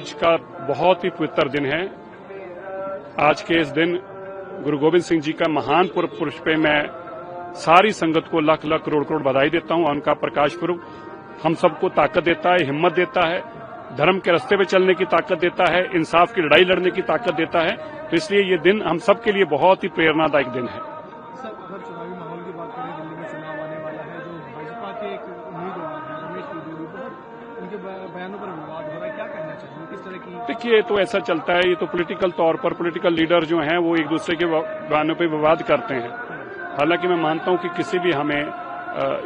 आज का बहुत ही पवित्र दिन है। आज के इस दिन गुरु गोविंद सिंह जी का महान पुरुष पे मैं सारी संगत को लाख लाख करोड़ करोड़ बधाई देता हूं। उनका प्रकाश पुरुष हम सबको ताकत देता है, हिम्मत देता है, धर्म के रास्ते पे चलने की ताकत देता है, इंसाफ की लड़ाई लड़ने की ताकत देता है। तो इसलिए ये दिन हम सबके लिए बहुत ही प्रेरणादायक दिन है। सर, अगर चुनावी माहौल की बात करें, दिल्ली में चुनाव आने वाला है, जो भाजपा के एक उम्मीदवार हैं रमेश बिधूड़ी, बहुत उनके बयानों पर विवाद हो रहा है, क्या कहना चाहिए, किस तरह की? देखिए, तो ऐसा चलता है, ये तो पॉलिटिकल तौर पर पॉलिटिकल लीडर जो हैं वो एक दूसरे के बयानों पर विवाद करते हैं। हालांकि मैं मानता हूं कि किसी भी हमें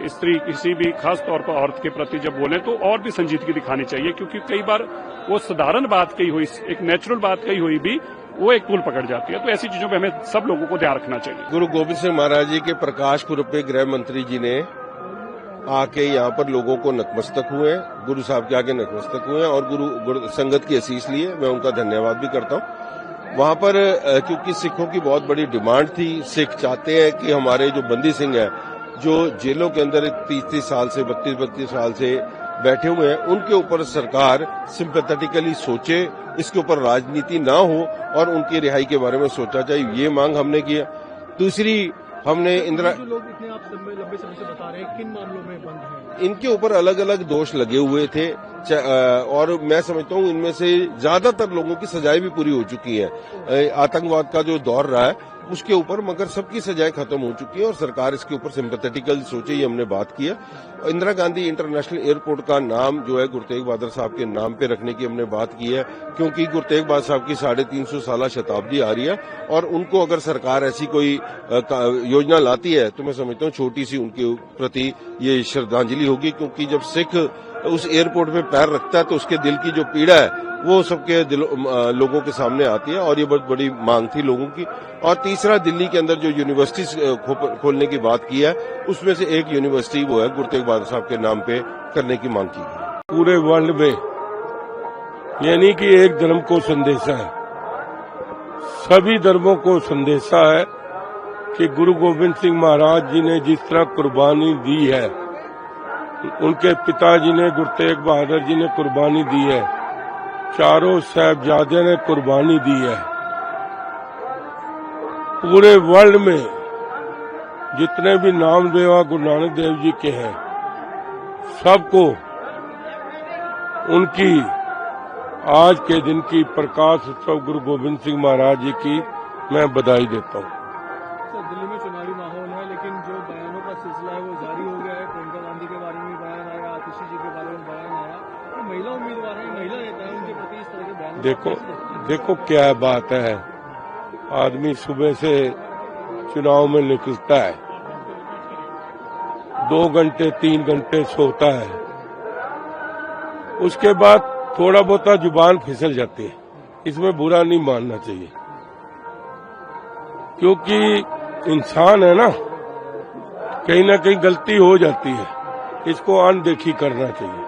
स्त्री किसी भी खास तौर पर औरत के प्रति जब बोले तो और भी संजीदगी दिखानी चाहिए, क्योंकि कई बार वो साधारण बात कही हुई, एक नेचुरल बात कही हुई भी वो एक पुल पकड़ जाती है। तो ऐसी चीजों पे हमें सब लोगों को ध्यान रखना चाहिए। गुरु गोविंद सिंह महाराज जी के प्रकाश पुरब पे गृह मंत्री जी ने आके यहाँ पर लोगों को नतमस्तक हुए, गुरु साहब के आगे नतमस्तक हुए और गुरु संगत की आशीष लिए। मैं उनका धन्यवाद भी करता हूँ। वहां पर क्योंकि सिखों की बहुत बड़ी डिमांड थी, सिख चाहते हैं कि हमारे जो बंदी सिंह है, जो जेलों के अंदर 30-30 साल से 32-32 साल से बैठे हुए हैं, उनके ऊपर सरकार सिंपैथेटिकली सोचे, इसके ऊपर राजनीति ना हो और उनकी रिहाई के बारे में सोचा जाए, ये मांग हमने किया। दूसरी, हमने इंदिरा, जो लोग इतने आप लंबे समय से बता रहे हैं, किन मामलों में बंद हैं? इनके ऊपर अलग अलग दोष लगे हुए थे और मैं समझता हूँ इनमें से ज्यादातर लोगों की सजाएं भी पूरी हो चुकी है। आतंकवाद का जो दौर रहा है उसके ऊपर, मगर सबकी सजाएं खत्म हो चुकी है और सरकार इसके ऊपर सिंपैथेटिकल सोचे, ये हमने बात की है। इंदिरा गांधी इंटरनेशनल एयरपोर्ट का नाम जो है गुरु तेग बहादुर साहब के नाम पे रखने की हमने बात की है, क्योंकि गुरु तेग बहादुर साहब की 350 साल शताब्दी आ रही है और उनको अगर सरकार ऐसी कोई योजना लाती है तो मैं समझता हूँ छोटी सी उनके प्रति ये श्रद्धांजलि होगी, क्योंकि जब सिख उस एयरपोर्ट पे पैर रखता है तो उसके दिल की जो पीड़ा है वो सबके लोगों के सामने आती है और ये बहुत बड़ी मांग थी लोगों की। और तीसरा, दिल्ली के अंदर जो यूनिवर्सिटी खोलने की बात की है, उसमें से एक यूनिवर्सिटी वो है गुरु तेग बहादुर साहब के नाम पे करने की मांग की है। पूरे वर्ल्ड में यानी कि एक धर्म को संदेशा है, सभी धर्मों को संदेशा है कि गुरु गोविंद सिंह महाराज जी ने जिस तरह कुर्बानी दी है, उनके पिताजी ने गुरु तेग बहादुर जी ने कुर्बानी दी है, चारों साहिबजादे ने कुर्बानी दी है। पूरे वर्ल्ड में जितने भी नामदेवा गुरु नानक देव जी के हैं, सबको उनकी आज के दिन की प्रकाश उत्सव गुरु गोविंद सिंह महाराज जी की मैं बधाई देता हूँ। दिल्ली में चुनावी माहौल है, लेकिन जो बयानों का सिलसिला है वो जारी हो गया है। प्रियंका गांधी के बारे में बयान आया, आतिशी जी के बारे में बयान आया। तो महिला उम्मीदवार है, महिला नेता है, उनके प्रति इस तरह के बयान देखो क्या बात है, आदमी सुबह से चुनाव में निकलता है, 2 घंटे 3 घंटे सोता है, उसके बाद थोड़ा बहुत जुबान फिसल जाती है। इसमें बुरा नहीं मानना चाहिए, क्योंकि इंसान है ना, कहीं ना कहीं गलती हो जाती है, इसको अनदेखी करना चाहिए।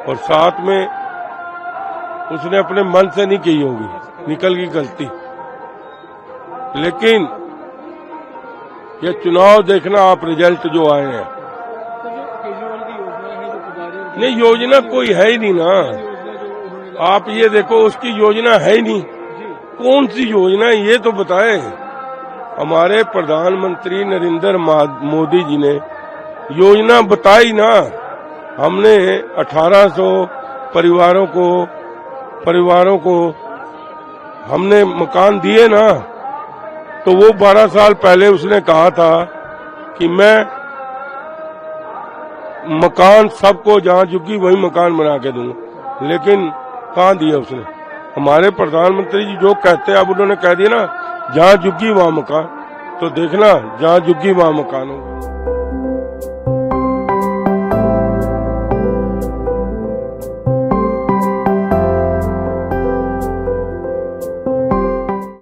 और साथ में उसने अपने मन से नहीं की होगी, निकल गई गलती। लेकिन ये चुनाव देखना आप, रिजल्ट जो आए हैं, केजरीवाल की योजना है जो पुजारी, नहीं योजना कोई है ही नहीं ना। आप ये देखो, उसकी योजना है ही नहीं। कौन सी योजना है ये तो बताए। हमारे प्रधानमंत्री नरेंद्र मोदी जी ने योजना बताई ना। हमने 1800 परिवारों को हमने मकान दिए ना, तो वो 12 साल पहले उसने कहा था कि मैं मकान सबको जहां झुकी वही मकान बना के दूंगा, लेकिन कहाँ दिया उसने। हमारे प्रधानमंत्री जी जो कहते हैं, अब उन्होंने कह दिया ना, जहां झुकी वहां मकान, तो देखना जहां झुकी वहां मकान होगा।